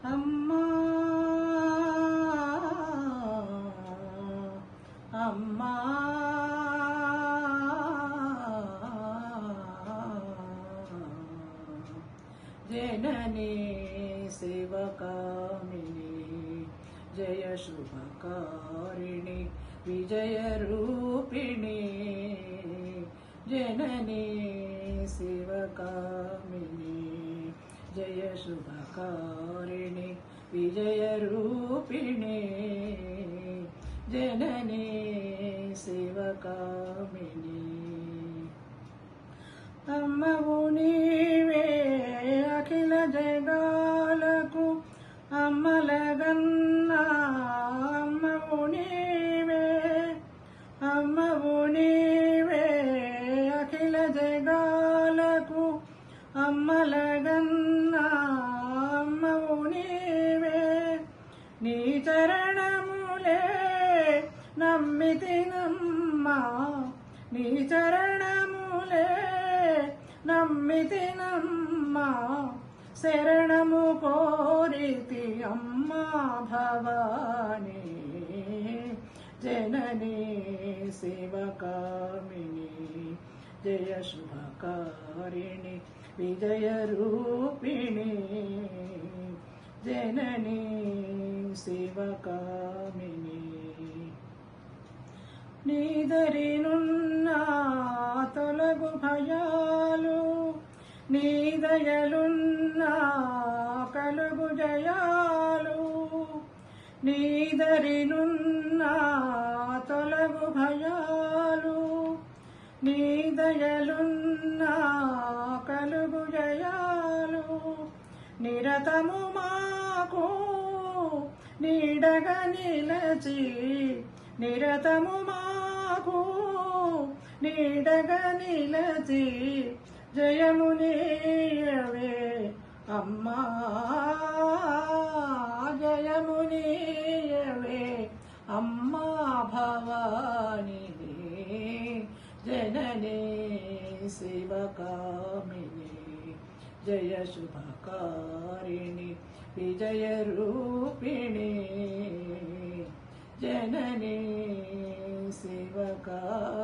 అమ్మా అమ్మా జననీ శివకామిని జయ శుభకారిణి విజయ రూపిణి జననీ శివకామిని జయ శుభకారిణి విజయ రూపిణి జననీ శివకామిని అమ్మవు నీవే అఖిల జగాలకు అమ్మలగన్నా అమ్మవు నీవే అమ్మవు నీవే అఖిల జగాలకు అమ్మలగన్నా అమ్మవు నీవే నీ చరణములే నమ్మితినమ్మా నీ చరణములే నమ్మితినమ్మా శరణము కోరితి అమ్మా భవాని జననీ శివకామిని జయ శుభకారిణి విజయ రూపిణి జననీ శివకామిని నీదరినున్నా తొలగు భయాలు నీదయలున్నా కలుగు జయాలు నీదరినున్నా తొలగు భయాలు నీదయలున్నా కలుగు జయాలు నిరతము మాకు నీడగా నిలచి నిరతము మాకు నీడగా నిలచి జయమునీయవే అమ్మా జయమునీయవే అమ్మా భవాని జననీ శివకామిని జయ శుభకారిణి విజయ రూపిణి జననీ శివకామిని